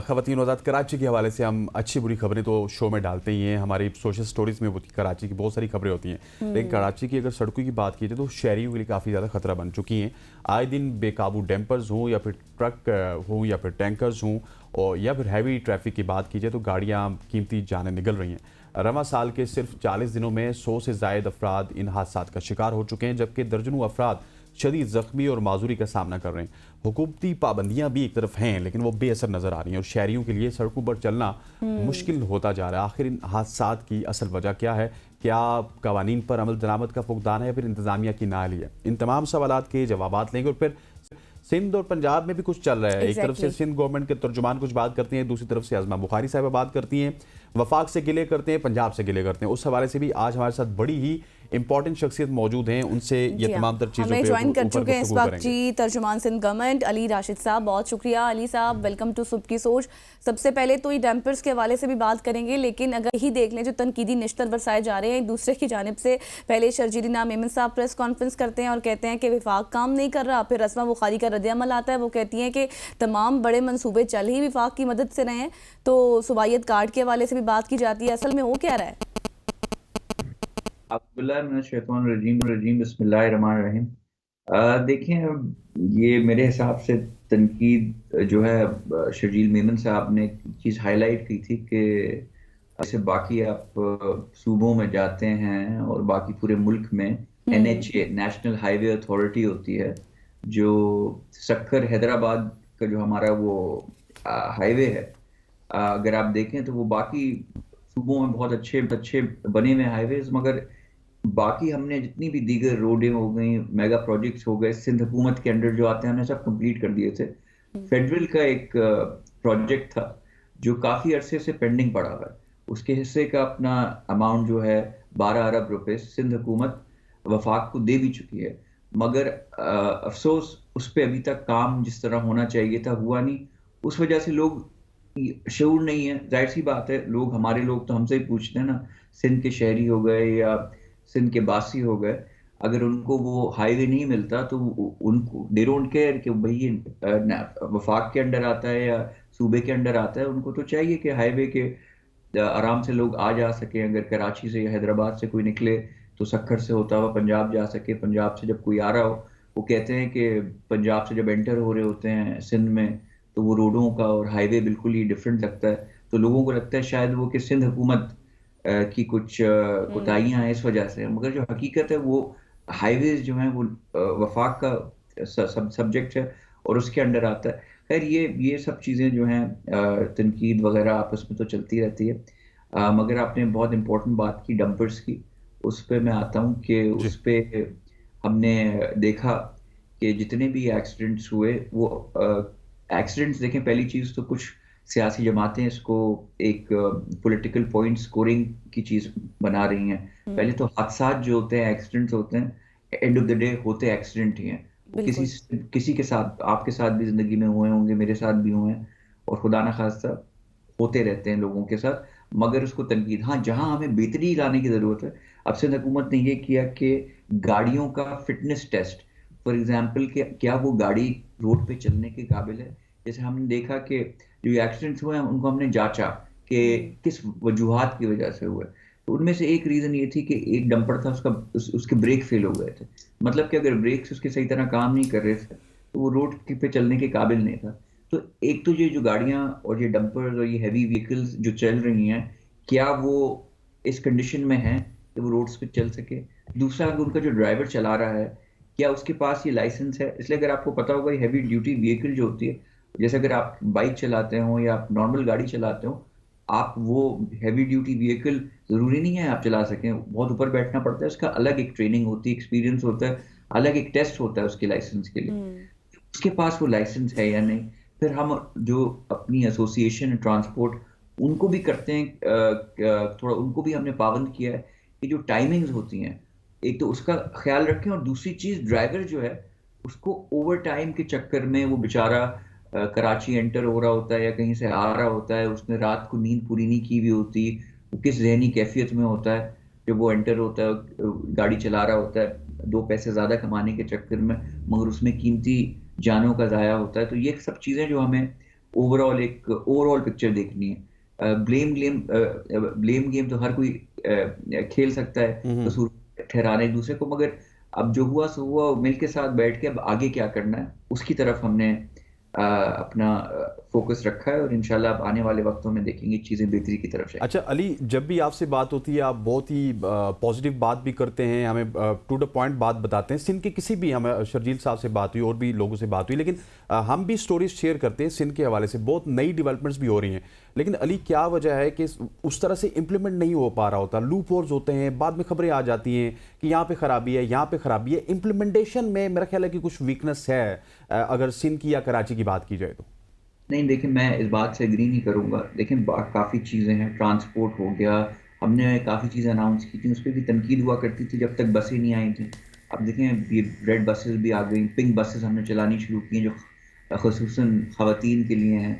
ख़वातीन वज़ारत कराची के हवाले से हम अच्छी बुरी खबरें तो शो में डालते ही हैं, हमारी सोशल स्टोरीज़ में होती कराची की बहुत सारी खबरें होती हैं, लेकिन कराची की अगर सड़कों की बात की जाए तो शहरियों के लिए काफ़ी ज़्यादा ख़तरा बन चुकी हैं। आए दिन बेकाबू डैम्पर्स हों या फिर ट्रक हों या फिर टैंकर्स हों और या फिर हैवी ट्रैफिक की बात की जाए तो गाड़ियाँ कीमती जानें निकल रही हैं। रवां साल के सिर्फ 40 दिनों में 100 से ज़ायद अफराद इन हादसात का शिकार हो चुके हैं, जबकि दर्जनों अफराद शदीद ज़ख्मी और माजूरी का सामना कर रहे हैं। हुकूमती पाबंदियां भी एक तरफ हैं, लेकिन वो बेअसर नज़र आ रही हैं और शहरियों के लिए सड़कों पर चलना मुश्किल होता जा रहा है। आखिर इन हादसात की असल वजह क्या है? क्या कवानीन पर अमल दरामद का फुकदान है या फिर इंतज़ामिया की नाअहली है? इन तमाम सवालात के जवाबात लेंगे। और फिर सिंध और पंजाब में भी कुछ चल रहा है। एक तरफ से सिंध गवर्नमेंट के तर्जुमान कुछ बात करती हैं, दूसरी तरफ से आज़मा बुखारी साहब बात करती हैं, वफाक से गिले करते हैं, पंजाब से गिले करते हैं। उस हवाले से भी आज हमारे साथ बड़ी ही इंपॉर्टेंट शख्सियत मौजूद हैं, उनसे ये तमाम तर चीज़ों हमें ज्वाइन कर चुके हैं इस वक्त जी तर्जुमान सिंध गवर्नमेंट अली राशिद साहब। बहुत शुक्रिया अली साहब, वेलकम टू सुबह की सोच। सबसे पहले तो ये डैम्पर्स के हवाले से भी बात करेंगे, लेकिन अगर यही देख लें जो तनकीदी निश्तर बरसाए जा रहे हैं एक दूसरे की जानिब से। पहले शर्जील इनाम मेमन साहब प्रेस कॉन्फ्रेंस करते हैं और कहते हैं कि विफाक काम नहीं कर रहा, फिर आज़मा बुखारी का रद्द-ए-अमल आता है, वो कहती हैं कि तमाम बड़े मनसूबे चल ही विफाक की मदद से रहे हैं। तो सुबाइयत कार्ड के हवाले से भी बात की जाती है, असल में हो क्या रहा है? बिस्मिल्लाहिर्रहमानिर्रहीम। देखें, ये मेरे हिसाब से तनकीद जो है शर्जील मेमन साहब ने चीज़ हाईलाइट की थी कि जैसे बाकी आप सूबों में जाते हैं और बाकी पूरे मुल्क में NHA नेशनल हाईवे अथॉरिटी होती है, जो सक्खर हैदराबाद का जो हमारा वो हाईवे है, अगर आप देखें तो वो बाकी सूबों में बहुत अच्छे अच्छे बने हुए हाईवेज, मगर बाकी हमने जितनी भी दीगर रोडें हो गई, मेगा प्रोजेक्ट्स हो गए, सिंध हुकूमत के अंडर जो आते हैं हमने सब कंप्लीट कर दिए थे। फेडरल का एक प्रोजेक्ट था जो काफ़ी अरसे से पेंडिंग पड़ा हुआ है, उसके हिस्से का अपना अमाउंट जो है 12 अरब रुपए सिंध हुकूमत वफाक को दे भी चुकी है, मगर अफसोस उस पर अभी तक काम जिस तरह होना चाहिए था हुआ नहीं। उस वजह से लोग शऊर नहीं है, जाहिर सी बात है, लोग हमारे लोग तो हमसे ही पूछते हैं ना, सिंध के शहरी हो गए या सिंध के बासी हो गए, अगर उनको वो हाईवे नहीं मिलता तो उनको दे डोंट केयर कि भाई ये वफाक के अंडर आता है या सूबे के अंडर आता है, उनको तो चाहिए कि हाईवे के आराम से लोग आ जा सके। अगर कराची से या हैदराबाद से कोई निकले तो सक्खर से होता हुआ पंजाब जा सके, पंजाब से जब कोई आ रहा हो, वो कहते हैं कि पंजाब से जब एंटर हो रहे होते हैं सिंध में तो वो रोडों का और हाईवे बिल्कुल ही डिफरेंट लगता है, तो लोगों को लगता है शायद वो कि सिंध हुकूमत की कुछ कोताहियां हैं इस वजह से, मगर जो हकीकत है वो हाईवेज जो हैं वो वफाक का सब्जेक्ट है और उसके अंडर आता है। खैर ये सब चीज़ें जो हैं तनकीद वगैरह आपस में तो चलती रहती है, मगर आपने बहुत इंपॉर्टेंट बात की डंपर्स की, उस पर मैं आता हूँ कि उस पर हमने देखा कि जितने भी एक्सीडेंट्स हुए वो एक्सीडेंट्स देखें, पहली चीज़ तो कुछ सियासी जमातें इसको एक पॉलिटिकल पॉइंट स्कोरिंग की चीज़ बना रही हैं। पहले तो हादसात जो होते हैं, एक्सीडेंट्स होते हैं, एंड ऑफ द डे होते एक्सीडेंट ही हैं। किसी के साथ, आपके साथ भी ज़िंदगी में हुए होंगे, मेरे साथ भी हुए हैं, और खुदा न खास्ता होते रहते हैं लोगों के साथ, मगर उसको तनकीद, हाँ जहाँ हमें बेहतरी लाने की ज़रूरत है। अब सिंध हुकूमत ने ये किया कि गाड़ियों का फिटनेस टेस्ट, फॉर एग्जाम्पल क्या वो गाड़ी रोड पे चलने के काबिल है। जैसे हमने देखा कि जो एक्सीडेंट्स हुए हैं उनको हमने जांचा कि किस वजूहात की वजह से हुए, तो उनमें से एक रीज़न ये थी कि एक डंपर था, उसके ब्रेक फेल हो गए थे, मतलब कि अगर ब्रेक्स उसके सही तरह काम नहीं कर रहे थे तो वो रोड पे चलने के काबिल नहीं था। तो एक तो ये जो गाड़ियाँ और ये डंपर्स और ये हैवी व्हीकल्स जो चल रही हैं, क्या वो इस कंडीशन में हैं कि वो रोड्स पे चल सके। दूसरा, अगर उनका जो ड्राइवर चला रहा है क्या उसके पास ये लाइसेंस है। इसलिए अगर आपको पता होगा, हैवी ड्यूटी व्हीकल जो होती है, जैसे अगर आप बाइक चलाते हो या आप नॉर्मल गाड़ी चलाते हो, आप वो हैवी ड्यूटी व्हीकल ज़रूरी नहीं है आप चला सकें, बहुत ऊपर बैठना पड़ता है, उसका अलग एक ट्रेनिंग होती है, एक्सपीरियंस होता है, अलग एक टेस्ट होता है उसके लाइसेंस के लिए। उसके पास वो लाइसेंस है या नहीं। फिर हम जो अपनी एसोसिएशन ट्रांसपोर्ट उनको भी करते हैं, थोड़ा उनको भी हमने पाबंद किया है कि जो टाइमिंग्स होती हैं, एक तो उसका ख्याल रखें, और दूसरी चीज़ ड्राइवर जो है उसको ओवर टाइम के चक्कर में वो बेचारा कराची एंटर हो रहा होता है या कहीं से आ रहा होता है, उसने रात को नींद पूरी नहीं की हुई होती, वो किस ज़हनी कैफियत में होता है जब वो एंटर होता है, गाड़ी चला रहा होता है 2 पैसे ज़्यादा कमाने के चक्कर में, मगर उसमें कीमती जानों का ज़ाया होता है। तो ये सब चीज़ें जो हमें ओवरऑल पिक्चर देखनी है। ब्लेम गेम तो हर कोई खेल सकता है, कसूर ठहराने एक दूसरे को, मगर अब जो हुआ सो हुआ, मिल के साथ बैठ के अब आगे क्या करना है उसकी तरफ हमने अपना फोकस रखा है, और इंशाल्लाह अब आने वाले वक्तों में देखेंगे चीज़ें बेहतरी की तरफ जाएंगी। अच्छा अली, जब भी आपसे बात होती है आप बहुत ही पॉजिटिव बात भी करते हैं, हमें टू द पॉइंट बात बताते हैं। सिंध के किसी भी, हमें शर्जील साहब से बात हुई और भी लोगों से बात हुई, लेकिन हम भी स्टोरीज शेयर करते हैं सिंध के हवाले से, बहुत नई डेवलपमेंट्स भी हो रही हैं, लेकिन अली क्या वजह है कि उस तरह से इम्प्लीमेंट नहीं हो पा रहा होता? लूप होल्स होते हैं, बाद में खबरें आ जाती हैं कि यहाँ पे खराबी है, यहाँ पे खराबी है। इम्प्लीमेंटेशन में मेरा ख्याल है कि कुछ वीकनेस है अगर सिंध की या कराची की बात की जाए तो। नहीं, देखिए मैं इस बात से एग्री नहीं करूंगा। देखिए काफ़ी चीज़ें हैं, ट्रांसपोर्ट हो गया, हमने काफ़ी चीज़ें अनाउंस की थी, उस पर भी तनकीद हुआ करती थी जब तक बसें नहीं आई थी। अब देखें ये रेड बसेस भी आ गई, पिंक बसेस हमने चलानी शुरू की हैं जो ख़ुसूसन ख़वातीन के लिए हैं।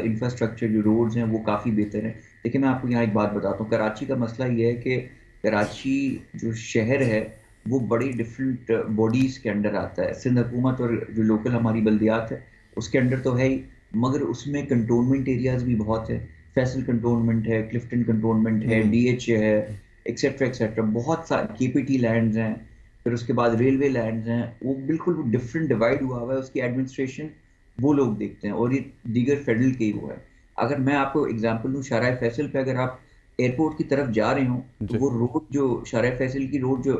इंफ्रास्ट्रक्चर जो रोड्स हैं वो काफ़ी बेहतर है। देखिए मैं आपको यहाँ एक बात बताता हूँ, कराची का मसला ये है कि कराची जो शहर है वो बड़ी डिफरेंट बॉडीज़ के अंडर आता है। सिंध हुकूमत और जो लोकल हमारी बल्दियात है उसके अंडर तो है ही, मगर उसमें कंटोनमेंट एरियाज भी बहुत है। फैसल कंटोनमेंट है, क्लिफ्टन कंटोनमेंट है, DHA है, एक्सेट्रा एक्सेट्रा, बहुत सारे KPT लैंड्स हैं, फिर उसके बाद रेलवे लैंड्स हैं। वो बिल्कुल डिफरेंट डिवाइड हुआ हुआ है, उसकी एडमिनिस्ट्रेशन वो लोग देखते हैं, और ये दीगर फेडरल के ही वो है। अगर मैं आपको एग्जांपल दूं, शाहराह फैसल पे अगर आप एयरपोर्ट की तरफ जा रहे हो तो वो रोड जो शाहराह फैसल की रोड जो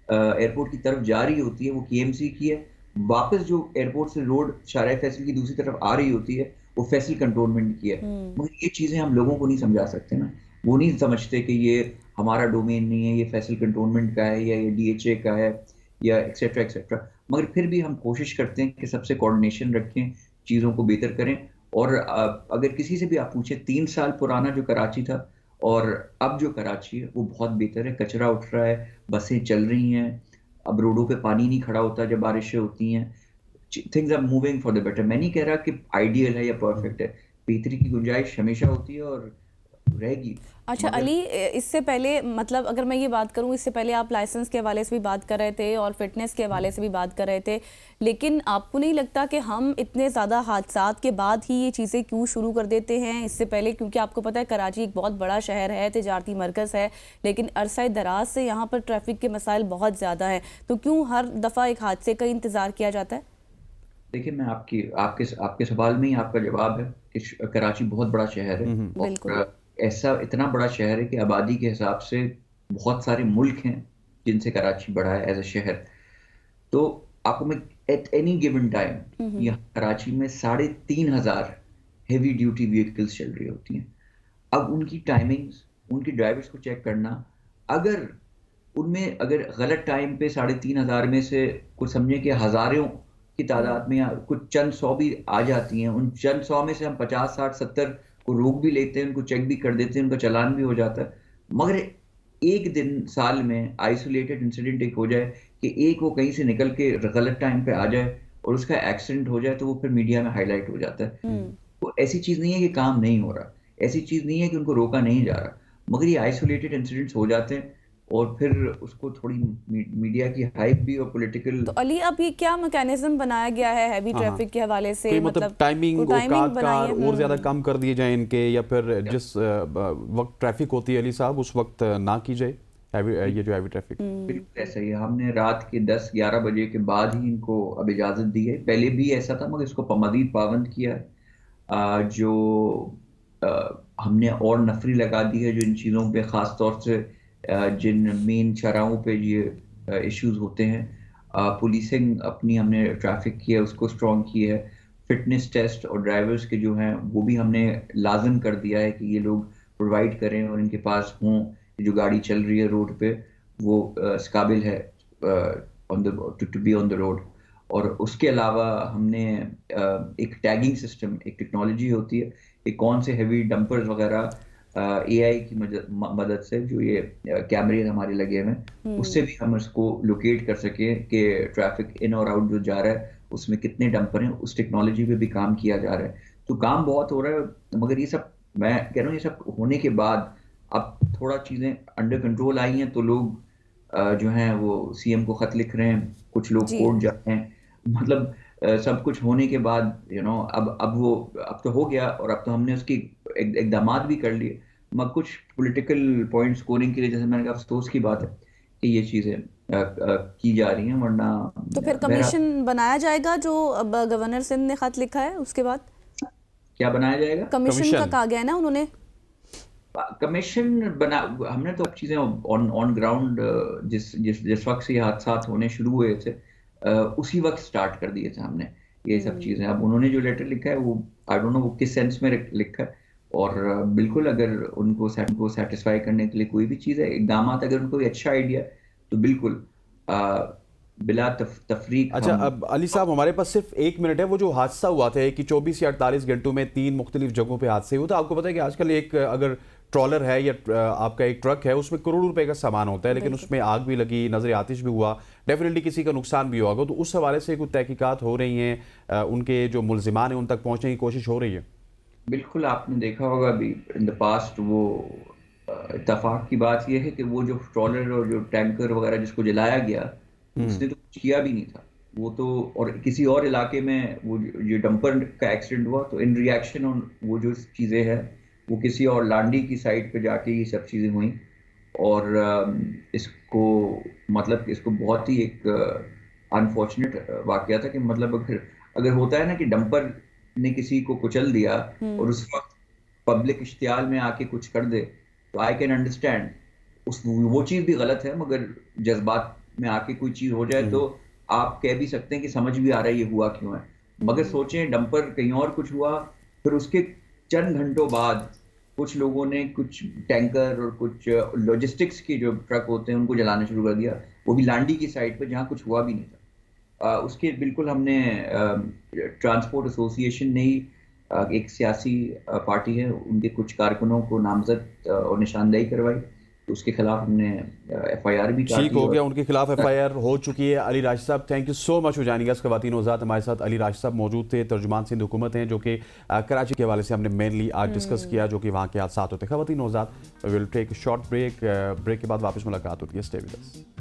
एयरपोर्ट की तरफ जा रही होती है वो KMC की है। वापस जो एयरपोर्ट से रोड शाहराह फैसल की दूसरी तरफ आ रही होती है वो फैसल कंटोनमेंट की है। मगर ये चीज़ें हम लोगों को नहीं समझा सकते ना, वो नहीं समझते कि ये हमारा डोमेन नहीं है, ये फैसल कंटोनमेंट का है या ये DHA का है या एक्सेट्रा एक्सेट्रा। मगर फिर भी हम कोशिश करते हैं कि सबसे कोऑर्डिनेशन रखें, चीज़ों को बेहतर करें। और अगर किसी से भी आप पूछें, 3 साल पुराना जो कराची था और अब जो कराची है वो बहुत बेहतर है। कचरा उठ रहा है, बसें चल रही हैं, अब रोडों पे पानी नहीं खड़ा होता जब बारिशें होती हैं। Things are moving for the better. मैं नहीं कह रहा कि आइडियल है या परफेक्ट है, बेहतरी की गुंजाइश हमेशा होती है और रहेगी। अच्छा अली, इससे पहले मतलब अगर मैं ये बात करूं, इससे पहले आप लाइसेंस के हवाले से भी बात कर रहे थे और फिटनेस के हवाले से भी बात कर रहे थे, लेकिन आपको नहीं लगता कि हम इतने ज़्यादा हादसात के बाद ही ये चीज़ें क्यों शुरू कर देते हैं इससे पहले? क्योंकि आपको पता है कराची एक बहुत बड़ा शहर है, तिजारती मरकज़ है, लेकिन अरसा दराज से यहाँ पर ट्रैफिक के मसाइल बहुत ज़्यादा हैं, तो क्यों हर दफ़ा एक हादसे का इंतज़ार किया जाता है? देखिए मैं आपके सवाल में ही आपका जवाब है कि कराची बहुत बड़ा शहर है, और ऐसा इतना बड़ा शहर है कि आबादी के हिसाब से बहुत सारे मुल्क हैं जिनसे कराची बड़ा है एज ए शहर। तो आपको मैं एट एनी गिवन टाइम यहाँ कराची में 3,500 हेवी ड्यूटी व्हीकल्स चल रही होती हैं। अब उनकी टाइमिंग्स, उनकी ड्राइवर्स को चेक करना, अगर उनमें अगर गलत टाइम पे 3,500 में से कुछ समझे कि हजारों की तादाद में या कुछ चंद सौ भी आ जाती हैं, उन चंद सौ में से हम 50, 60, 70 को रोक भी लेते हैं, उनको चेक भी कर देते हैं, उनका चालान भी हो जाता है। मगर एक दिन साल में आइसोलेटेड इंसिडेंट एक हो जाए कि एक वो कहीं से निकल के गलत टाइम पे आ जाए और उसका एक्सीडेंट हो जाए, तो वो फिर मीडिया में हाईलाइट हो जाता है। तो ऐसी चीज़ नहीं है कि काम नहीं हो रहा, ऐसी चीज़ नहीं है कि उनको रोका नहीं जा रहा, मगर ये आइसोलेटेड इंसिडेंट्स हो जाते हैं और फिर उसको थोड़ी मीडिया की हाइप भी और पॉलिटिकल। तो अली, अब ये क्या मैकेनिज्म बनाया गया है हैवी ट्रैफिक के हवाले से? मतलब टाइमिंग औकात और ज्यादा कम कर दिए जाए इनके, या फिर जिस वक्त ट्रैफिक होती है अली साहब उस वक्त ना की जाए ये जो हैवी ट्रैफिक? बिल्कुल ऐसा ही है। हमने रात के 10-11 बजे के बाद ही इनको अब इजाजत दी है। पहले भी ऐसा था मगर इसको मज़ीद पाबंद किया है। जो हमने और नफरी लगा दी है जो इन चीज़ों पे ख़ास तौर से जिन मेन चौराहों पे ये इश्यूज होते हैं। पुलिसिंग अपनी हमने ट्रैफिक किया, उसको स्ट्रॉन्ग किया है। फिटनेस टेस्ट और ड्राइवर्स के जो हैं वो भी हमने लाजम कर दिया है कि ये लोग प्रोवाइड करें और इनके पास हों, जो गाड़ी चल रही है रोड पे वो काबिल है to be on the road. और उसके अलावा हमने एक टैगिंग सिस्टम, एक टेक्नोलॉजी होती है कि कौन से हेवी डंपर्स वगैरह AI की मदद से, जो ये कैमरे हमारे लगे हुए हैं, उससे भी हम इसको लोकेट कर सके कि ट्रैफिक इन और आउट जो जा रहा है उसमें कितने डंपर हैं। उस टेक्नोलॉजी पे भी काम किया जा रहा है। तो काम बहुत हो रहा है, मगर ये सब मैं कह रहा हूँ, ये सब होने के बाद अब थोड़ा चीज़ें अंडर कंट्रोल आई हैं, तो लोग जो हैं वो CM को खत लिख रहे हैं, कुछ लोग कोर्ट जा रहे हैं। मतलब سب کچھ ہونے کے بعد اب تو ہو گیا، اور اب تو ہم نے اس کی اقدامات بھی کر لیے، مگر کچھ پولیٹیکل پوائنٹ سکورنگ کے لیے، جیسے میں نے کہا، افسوس کی بات ہے کہ یہ چیزیں کی جا رہی ہیں، ورنہ تو پھر کمیشن بنایا جائے گا جو اب گورنر سندھ نے خط لکھا ہے اس کے بعد؟ کیا بنایا جائے گا؟ کمیشن کا کہا گیا ہے نا انہوں نے. کمیشن ہم نے تو چیزیں آن گراؤنڈ جس وقت سے یہ حادثات ہونے شروع ہوئے تھے اسی وقت سٹارٹ کر دیے تھے ہم نے یہ سب چیزیں. اب انہوں نے جو لیٹر لکھا ہے وہ آئی ڈونٹ نو وہ کس سینس میں لکھا ہے، اور بالکل اگر ان کو سیٹسفائی کرنے کے لیے کوئی بھی چیز ہے، اقدامات، اگر ان کو اچھا آئیڈیا ہے تو بالکل بلا تفریق. اچھا اب علی صاحب ہمارے پاس صرف 1 منٹ ہے. وہ جو حادثہ ہوا تھا کہ 24 یا 48 گھنٹوں میں 3 مختلف جگہوں پہ حادثے ہوئے، تو آپ کو پتہ ہے کہ آج کل ایک اگر ٹرالر ہے یا آپ کا ایک ٹرک ہے، اس میں کروڑوں روپے کا سامان ہوتا ہے، لیکن اس میں آگ بھی لگی، نظر آتش بھی ہوا، ڈیفینیٹلی کسی کا نقصان بھی ہوگا. تو اس حوالے سے کچھ تحقیقات ہو رہی ہیں، ان کے جو ملزمان ہیں ان تک پہنچنے کی کوشش ہو رہی ہے؟ بالکل آپ نے دیکھا ہوگا ابھی ان دا پاسٹ، وہ اتفاق کی بات یہ ہے کہ وہ جو ٹرالر اور جو ٹینکر وغیرہ جس کو جلایا گیا، اس نے تو کچھ کیا بھی نہیں تھا وہ تو. اور کسی اور علاقے میں وہ جو ڈمپر کا ایکسیڈنٹ ہوا تو ان ریئیکشن وہ جو چیزیں ہیں وہ کسی اور لانڈی کی سائڈ پہ جا کے یہ سب چیزیں ہوئیں. اور اس کو بہت ہی ایک انفارچونیٹ واقعہ تھا کہ مطلب اگر ہوتا ہے نا کہ ڈمپر نے کسی کو کچل دیا اور اس وقت پبلک اشتعال میں آ کے کچھ کر دے تو آئی کین انڈرسٹینڈ وہ چیز بھی غلط ہے، مگر جذبات میں آ کے کوئی چیز ہو جائے تو آپ کہہ بھی سکتے ہیں کہ سمجھ بھی آ رہا ہے یہ ہوا کیوں ہے. مگر سوچیں ڈمپر کہیں اور کچھ ہوا، پھر اس کے چند گھنٹوں بعد کچھ لوگوں نے کچھ ٹینکر اور کچھ لاجسٹکس کے جو ٹرک ہوتے ہیں ان کو جلانا شروع کر دیا، وہ بھی لانڈی کی سائڈ پہ جہاں کچھ ہوا بھی نہیں تھا. اس کے بالکل ہم نے ٹرانسپورٹ ایسوسی ایشن نے ہی ایک سیاسی پارٹی ہے، ان کے کچھ کارکنوں کو نامزد اور نشاندہی کروائی، تو اس کے خلاف ہم نے ایف آئی آر بھی ٹھیک ہو گیا، ان کے خلاف ایف آئی آر ہو چکی ہے. علی راشد صاحب thank you so much for joining us. خواتین و حضرات، ہمارے ساتھ علی راشد صاحب موجود تھے، ترجمان سندھ حکومت ہیں، جو کہ کراچی کے حوالے سے ہم نے مینلی آج ڈسکس کیا جو کہ وہاں کے حادثات ہوتے ہیں. خواتین و حضرات، وی ول ٹیک اے شارٹ بریک کے بعد واپس ملاقات ہوتی ہے. Stay with us.